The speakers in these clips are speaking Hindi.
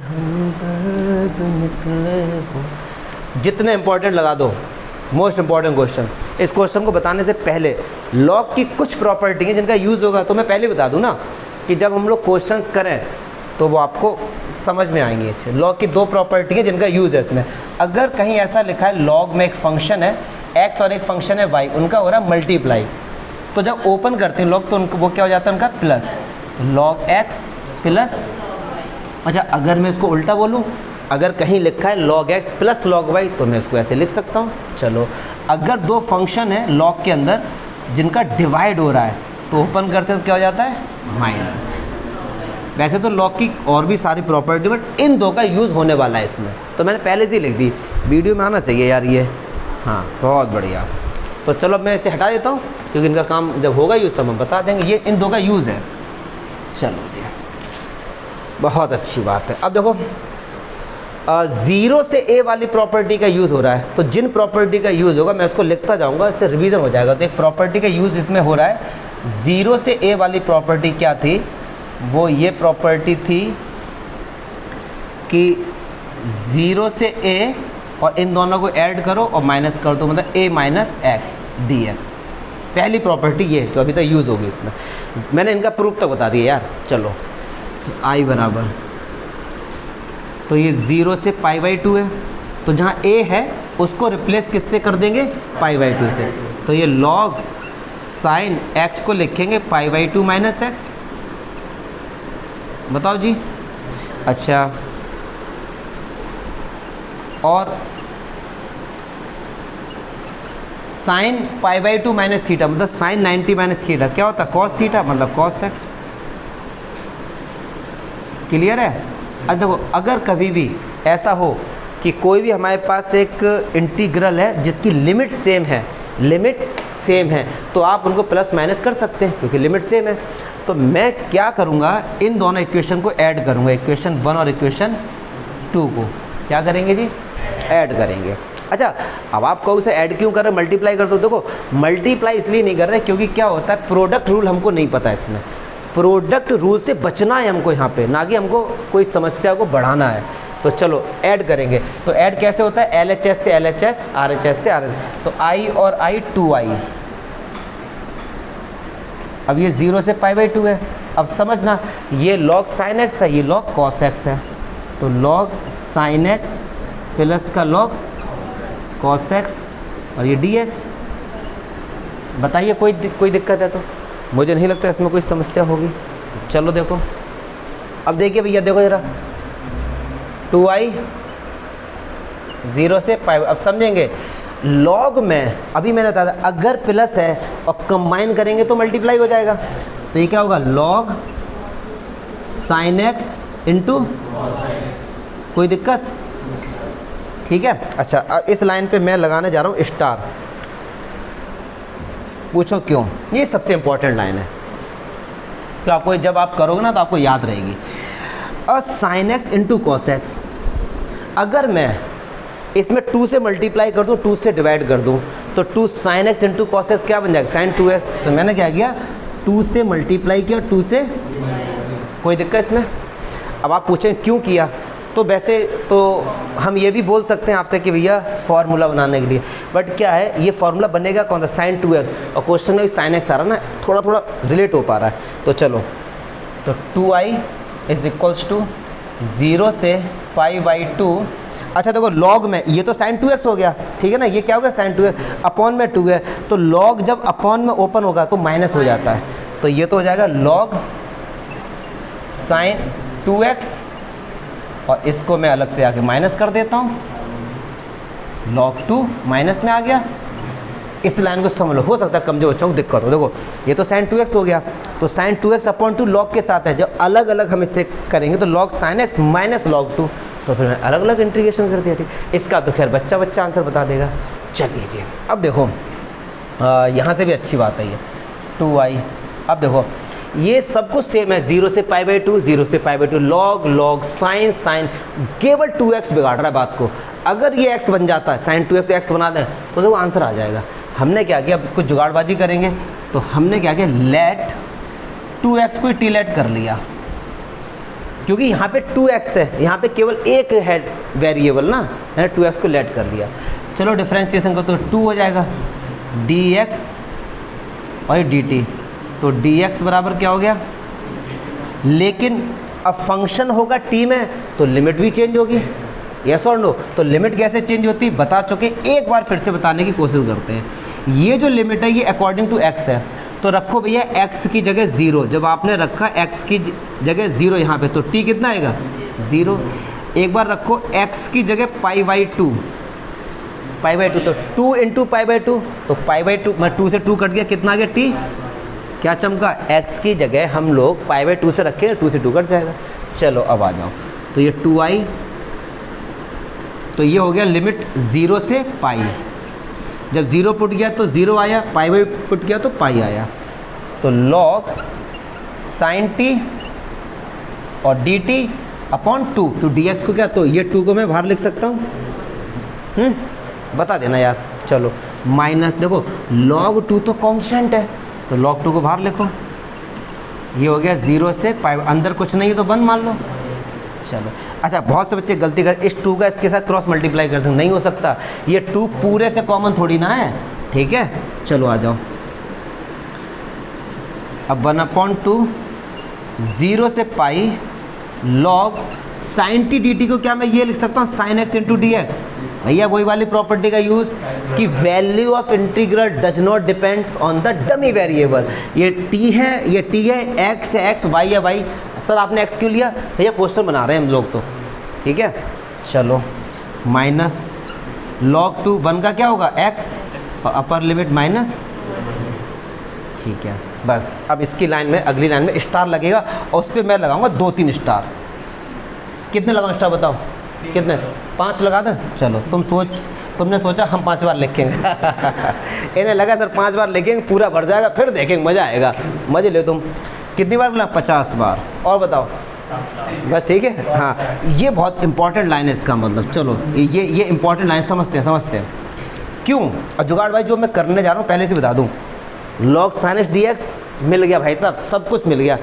हमदर्द निकले वो। जितने इंपॉर्टेंट लगा दो, मोस्ट इंपॉर्टेंट क्वेश्चन। इस क्वेश्चन को बताने से पहले लॉग की कुछ प्रॉपर्टी हैं जिनका यूज़ होगा, तो मैं पहले बता दूं ना कि जब हम लोग क्वेश्चंस करें तो वो आपको समझ में आएंगे अच्छे। लॉग की दो प्रॉपर्टी है जिनका यूज़ है इसमें। अगर कहीं ऐसा लिखा है लॉग में एक फंक्शन है x और एक फंक्शन है y, उनका हो रहा है मल्टीप्लाई, तो जब ओपन करते हैं लॉग तो उनको वो क्या हो जाता है उनका प्लस, तो लॉग x प्लस। अच्छा अगर मैं इसको उल्टा बोलूँ, अगर कहीं लिखा है log x plus log y तो मैं इसको ऐसे लिख सकता हूँ। चलो अगर दो फंक्शन है लॉग के अंदर जिनका डिवाइड हो रहा है तो ओपन करते हैं तो क्या हो जाता है माइनस। वैसे तो लॉग की और भी सारी प्रॉपर्टी, बट इन दो का यूज़ होने वाला है इसमें, तो मैंने पहले से ही लिख दी। वीडियो में आना चाहिए यार ये। हाँ बहुत बढ़िया। तो चलो अब मैं इसे हटा देता हूँ क्योंकि इनका काम जब होगा यूज़ तब हम बता देंगे। ये इन दो का यूज़ है। चलो जी बहुत अच्छी बात है। अब देखो ज़ीरो से ए वाली प्रॉपर्टी का यूज़ हो रहा है, तो जिन प्रॉपर्टी का यूज़ होगा मैं उसको लिखता जाऊँगा, इससे रिवीजन हो जाएगा। तो एक प्रॉपर्टी का यूज़ इसमें हो रहा है। ज़ीरो से ए वाली प्रॉपर्टी क्या थी, वो ये प्रॉपर्टी थी कि ज़ीरो से ए और इन दोनों को ऐड करो और माइनस कर दो, मतलब a minus x D x. पहली प्रॉपर्टी ये तो अभी तक यूज़ होगी इसमें। मैंने इनका प्रूफ तक बता दिया यार। चलो i बराबर, तो ये 0 से पाई बाई 2 है, तो जहाँ a है उसको रिप्लेस किससे कर देंगे पाई बाई 2 से, तो ये log साइन x को लिखेंगे पाई बाई 2 माइनस एक्स। बताओ जी। अच्छा और sine pi by 2 minus theta, मतलब साइन 90 माइनस थीटा क्या होता है कॉस थीटा, मतलब कॉस एक्स। क्लियर है। अच्छा देखो अगर कभी भी ऐसा हो कि कोई भी हमारे पास एक इंटीग्रल है जिसकी लिमिट सेम है, तो आप उनको प्लस माइनस कर सकते हैं क्योंकि लिमिट सेम है। तो मैं क्या करूँगा, इन दोनों इक्वेशन को ऐड करूँगा, इक्वेशन 1 और इक्वेशन 2 को क्या करेंगे जी ऐड करेंगे। अच्छा अब आप कहो उसे ऐड क्यों कर रहे हैं, मल्टीप्लाई कर दो। देखो मल्टीप्लाई इसलिए नहीं कर रहे क्योंकि क्या होता है प्रोडक्ट रूल हमको नहीं पता है, इसमें प्रोडक्ट रूल से बचना है हमको यहाँ पे, ना कि हमको कोई समस्या को बढ़ाना है। तो चलो ऐड करेंगे। तो ऐड कैसे होता है, LHS से LHS, RHS से RHS, तो I और I 2I। अब ये 0 से पाई बाई 2 है। अब समझना ये log sin x है, ये log cos x है, तो log sin x प्लस का log cos x और ये dx। बताइए कोई दिक्कत है तो, मुझे नहीं लगता इसमें कोई समस्या होगी। तो चलो देखो अब देखिए भैया, देखो ज़रा 2i 0 से पाई, अब समझेंगे लॉग में अभी मैंने बताया था अगर प्लस है और कंबाइन करेंगे तो मल्टीप्लाई हो जाएगा। तो ये क्या होगा लॉग साइन एक्स इंटू, कोई दिक्कत ठीक है। अच्छा अब इस लाइन पे मैं लगाने जा रहा हूँ स्टार। पूछो क्यों, ये सबसे इंपॉर्टेंट लाइन है तो आपको जब आप करोगे ना तो आपको याद रहेगी। Sine x into cos x, अगर मैं इसमें 2 से मल्टीप्लाई कर दूँ, 2 से डिवाइड कर दूँ, तो 2 sine x into cos x क्या बन जाएगा साइन 2x। तो मैंने क्या किया 2 से मल्टीप्लाई किया, 2 से, कोई दिक्कत इसमें। अब आप पूछें क्यों किया, तो वैसे तो हम ये भी बोल सकते हैं आपसे कि भैया फार्मूला बनाने के लिए, बट क्या है ये फार्मूला बनेगा कौन सा साइन 2x, और क्वेश्चन में भी साइन एक्स आ रहा ना, थोड़ा थोड़ा रिलेट हो पा रहा है। तो चलो तो 2i इज इक्वल्स टू 0 से पाई बाई 2। अच्छा देखो लॉग में ये तो साइन 2x हो गया, ठीक है ना, ये क्या हो गया साइन 2x, अपॉन में 2 है, तो लॉग जब अपॉन में ओपन होगा तो माइनस हो जाता है, तो ये तो हो जाएगा लॉग साइन 2x, और इसको मैं अलग से आके माइनस कर देता हूँ, लॉग 2 माइनस में आ गया। इस लाइन को समझ लो, हो सकता है कमजोर बच्चों को दिक्कत हो। देखो ये तो साइन 2x हो गया, तो साइन 2x अपॉन 2 लॉग के साथ है, जब अलग अलग हम इससे करेंगे तो log sign x minus log 2, तो फिर मैं अलग अलग इंटीग्रेशन कर दिया। ठीक, इसका तो खैर बच्चा आंसर बता देगा। चलिए जी अब देखो यहाँ से भी अच्छी बात है ये 2i। अब देखो ये सब कुछ सेम है, 0 से पाई बाई 2, 0 से पाई बाई 2, लॉग साइन केवल 2x बिगाड़ रहा है बात को। अगर ये x बन जाता है साइन 2x x बना दें तो देखो आंसर आ जाएगा। हमने क्या किया, अब कुछ जुगाड़बाजी करेंगे, तो हमने क्या किया लेट 2x को टी लेट कर लिया, क्योंकि यहाँ पे 2x है, यहाँ पे केवल एक है वेरिएबल ना, मैंने 2x को लेट कर लिया। चलो डिफ्रेंशिएशन को तो 2 हो जाएगा dx और dt, तो dx बराबर क्या हो गया, लेकिन अब फंक्शन होगा t में तो लिमिट भी चेंज होगी, यस और नो। तो लिमिट कैसे चेंज होती बता चुके, एक बार फिर से बताने की कोशिश करते हैं। ये जो लिमिट है ये अकॉर्डिंग टू x है, तो रखो भैया x की जगह 0, जब आपने रखा x की जगह 0 यहाँ पे, तो t कितना आएगा 0। एक बार रखो x की जगह π/2, π/2 तो 2 इंटू π/2, तो π/2 मैं 2 से 2 कट गया, कितना आ गया t, क्या चमका, x की जगह हम लोग π/2 से रखें, 2 से 2 कट जाएगा। चलो अब आ जाओ, तो ये 2i, तो ये हो गया लिमिट 0 से पाई, जब 0 पुट गया तो 0 आया, पाई पुट किया तो पाई आया, तो log sin t और dt अपॉन 2, तो dx को क्या, तो ये 2 को मैं बाहर लिख सकता हूँ, बता देना यार। चलो माइनस, देखो log 2 तो कांस्टेंट है, तो log 2 को बाहर लिखो, ये हो गया 0 से पाई, अंदर कुछ नहीं है तो 1 मान लो। चलो अच्छा, बहुत से बच्चे गलती कर, इस 2 का इसके साथ क्रॉस मल्टीप्लाई करते हैं, नहीं हो सकता, ये 2 पूरे से कॉमन थोड़ी ना है, ठीक है। चलो आ जाओ, अब 1/2 0 से पाई log sin t dt को क्या मैं ये लिख सकता हूँ sin x into D x. भैया वही वाली प्रॉपर्टी का यूज़ कि value of integral does not depends on the dummy variable. ये t है, ये t है, x है x, y है y। सर आपने x क्यों लिया, भैया क्वेश्चन बना रहे हैं हम लोग तो, ठीक है। चलो माइनस log 2 1 का क्या होगा x और अपर लिमिट माइनस, ठीक है। बस अब इसकी लाइन में, अगली लाइन में स्टार लगेगा और उस पर मैं लगाऊंगा 2-3 स्टार। कितने लगाऊं स्टार बताओ, कितने, 5 लगा दें। चलो तुमने सोचा हम 5 बार लिखेंगे इन्हें लगा सर 5 बार लिखेंगे पूरा भर जाएगा, फिर देखेंगे मज़ा आएगा। मज़े ले तुम, कितनी बार बोला, 50 बार। और बताओ, बस ठीक है। हाँ ये बहुत इंपॉर्टेंट लाइन है, इसका मतलब चलो ये इंपॉर्टेंट लाइन समझते हैं क्यों। और जुगाड़ भाई जो मैं करने जा रहा हूँ पहले से बता दूँ, log sin x dx मिल गया भाई साहब, सब कुछ मिल गया।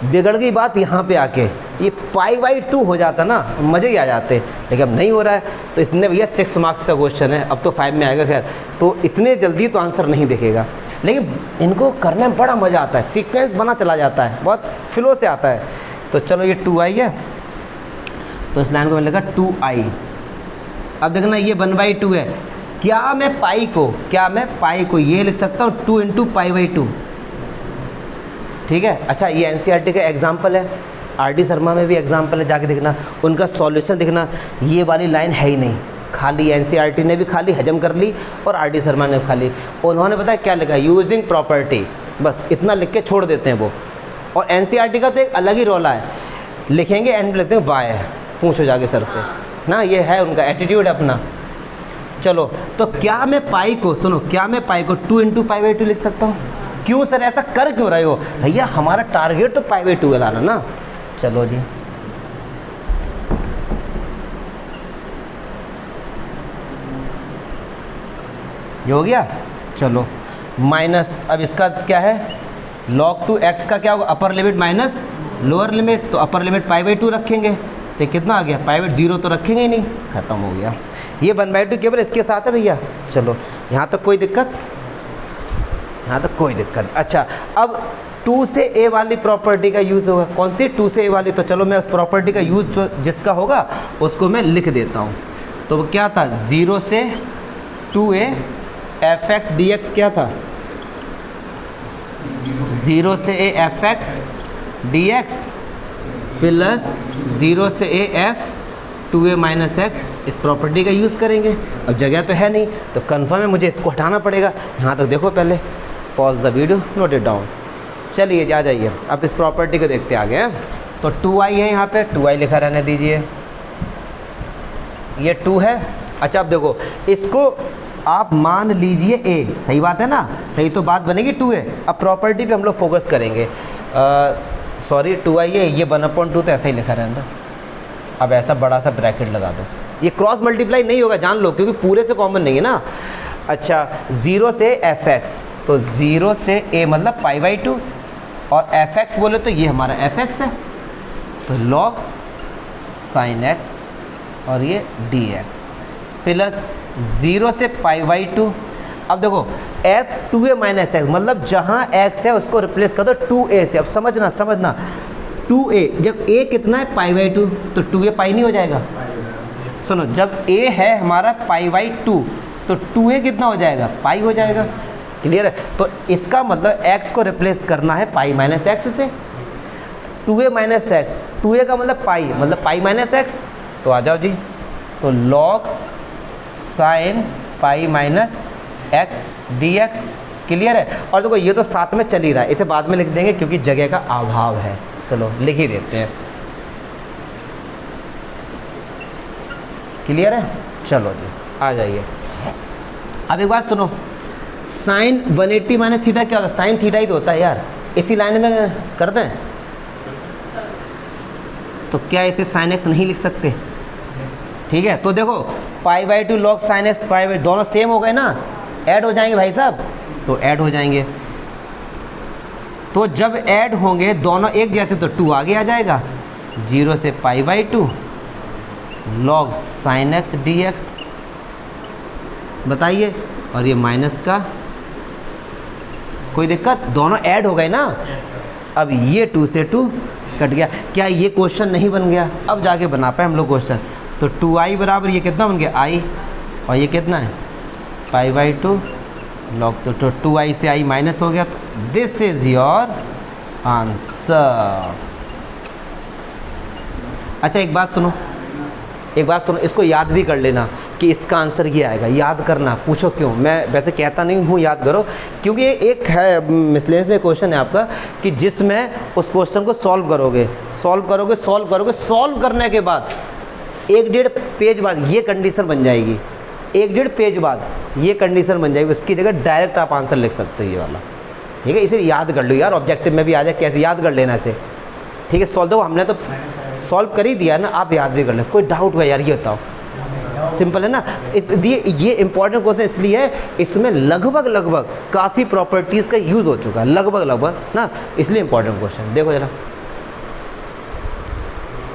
बिगड़ गई बात यहाँ पे आके, ये π/2 हो जाता ना, मज़े ही आ जाते, लेकिन अब नहीं हो रहा है। तो इतने भैया 6 मार्क्स का क्वेश्चन है, अब तो 5 में आएगा, खैर तो इतने जल्दी तो आंसर नहीं दिखेगा, लेकिन इनको करने में बड़ा मज़ा आता है, सीक्वेंस बना चला जाता है, बहुत फ्लो से आता है। तो चलो ये 2i है, तो इस लाइन को मैंने लिखा 2i। अब देखना ये 1/2 है, क्या मैं पाई को ये लिख सकता हूँ 2 इंटू π/2, ठीक है। अच्छा ये एनसीईआरटी का एग्जाम्पल है, आरडी शर्मा में भी एग्जाम्पल है, जाके देखना, उनका सॉल्यूशन देखना। ये वाली लाइन है ही नहीं, खाली एनसीईआरटी ने भी खाली हजम कर ली और आरडी शर्मा ने खाली, उन्होंने पता है क्या लिखा, यूजिंग प्रॉपर्टी, बस इतना लिख के छोड़ देते हैं वो। और एनसीईआरटी का तो एक अलग ही रौला है, लिखेंगे एंड लिखते हैं वाई है, पूछो जाके सर से ना, ये है उनका एटीट्यूड अपना। चलो तो क्या मैं पाई को, सुनो, क्या मैं पाई को 2 इंटू π/2 लिख सकता हूँ। क्यों सर ऐसा कर क्यों रहे हो, भैया हमारा टारगेट तो π/2 लाना ना। चलो जी ये हो गया। चलो माइनस, अब इसका क्या है, log 2x का क्या होगा, upper limit minus lower limit, तो अपर लिमिट π/2 रखेंगे, तो कितना आ गया, π/0 तो रखेंगे ही नहीं, खत्म हो गया। ये 1/2 केवल इसके साथ है भैया। चलो यहाँ तक कोई दिक्कत, यहाँ तक कोई दिक्कत। अच्छा अब 2 से a वाली प्रॉपर्टी का यूज़ होगा, कौन सी, 2 से a वाली। तो चलो मैं उस प्रॉपर्टी का यूज़ जो जिसका होगा उसको मैं लिख देता हूँ। तो वो क्या था, 0 से 2a fx dx क्या था, 0 से a fx dx प्लस 0 से a f 2a minus x, इस प्रॉपर्टी का यूज़ करेंगे। अब जगह तो है नहीं, तो कन्फर्म है मुझे इसको हटाना पड़ेगा। यहाँ तक देखो, पहले pause the video, note it down. चलिए आ जाइए, अब इस प्रॉपर्टी को देखते आगे हैं। तो 2i है, यहाँ पे 2i लिखा रहने दीजिए, ये 2 है। अच्छा अब देखो, इसको आप मान लीजिए a, सही बात है ना, तभी तो बात बनेगी 2a। अब प्रॉपर्टी पे हम लोग फोकस करेंगे। सॉरी 2i है, ये 1/2 तो ऐसा ही लिखा रहने दो। अब ऐसा बड़ा सा ब्रैकेट लगा दो, ये क्रॉस मल्टीप्लाई नहीं होगा, जान लो, क्योंकि पूरे से कॉमन नहीं है ना। अच्छा 0 से fx, तो 0 से a मतलब π/2, और fx बोले तो ये हमारा fx है। तो log sin x और ये dx प्लस 0 से π/2। अब देखो f 2a माइनस एक्स, मतलब जहाँ x है उसको रिप्लेस कर दो 2a से। अब समझना 2a, जब a कितना है π/2 तो 2a पाई नहीं हो जाएगा। सुनो, जब a है हमारा π/2 तो 2a कितना हो जाएगा, पाई हो जाएगा। क्लियर है? तो इसका मतलब x को रिप्लेस करना है पाई माइनस एक्स से। 2a माइनस एक्स, 2a का मतलब पाई माइनस एक्स। तो आ जाओ जी, तो log sin pi minus x dx। Clear है? और देखो ये तो साथ में चल ही रहा है, इसे बाद में लिख देंगे क्योंकि जगह का अभाव है। चलो लिख ही देते हैं। क्लियर है? चलो जी आ जाइए। अब एक बात सुनो, साइन 180 माइनस थीटा क्या होता है? साइन थीटा ही तो होता है यार, इसी लाइन में करते हैं। तो क्या इसे साइन एक्स नहीं लिख सकते? ठीक है, तो देखो π/2 log sin x π/2 दोनों सेम हो गए ना, ऐड हो जाएंगे भाई साहब, तो ऐड हो जाएंगे। तो जब ऐड होंगे दोनों एक जैसे तो 2 आगे आ जाएगा, 0 से π/2 log sin x dx। बताइए, और ये माइनस का, कोई दिक्कत? दोनों ऐड हो गए ना। अब ये 2 से 2 कट गया। क्या ये क्वेश्चन नहीं बन गया? अब जाके बना पाए हम लोग क्वेश्चन। तो 2i बराबर ये कितना बन गया, i, और ये कितना है π/2 log, तो 2i से i माइनस हो गया। तो दिस इज योर आंसर। अच्छा एक बात सुनो, इसको याद भी कर लेना कि इसका आंसर ये आएगा। याद करना, पूछो क्यों, मैं वैसे कहता नहीं हूँ याद करो, क्योंकि एक है मिसलेनियस में क्वेश्चन है आपका कि जिसमें उस क्वेश्चन को सॉल्व करने के बाद 1.5 पेज बाद ये कंडीशन बन जाएगी, 1.5 पेज बाद ये कंडीशन बन जाएगी, उसकी जगह डायरेक्ट आप आंसर लिख सकते हो ये वाला। ठीक है, इसे याद कर लो यार, ऑब्जेक्टिव में भी आ जाए, कैसे याद कर लेना इसे। ठीक है, सॉल्व दो, हमने तो सॉल्व कर ही दिया ना, आप याद भी कर लें। कोई डाउट हुआ यार, ये बताओ, सिंपल है ना। ये इंपॉर्टेंट क्वेश्चन इसलिए है, इसमें लगभग काफ़ी प्रॉपर्टीज़ का यूज़ हो चुका है, लगभग ना, इसलिए इंपॉर्टेंट क्वेश्चन। देखो जरा,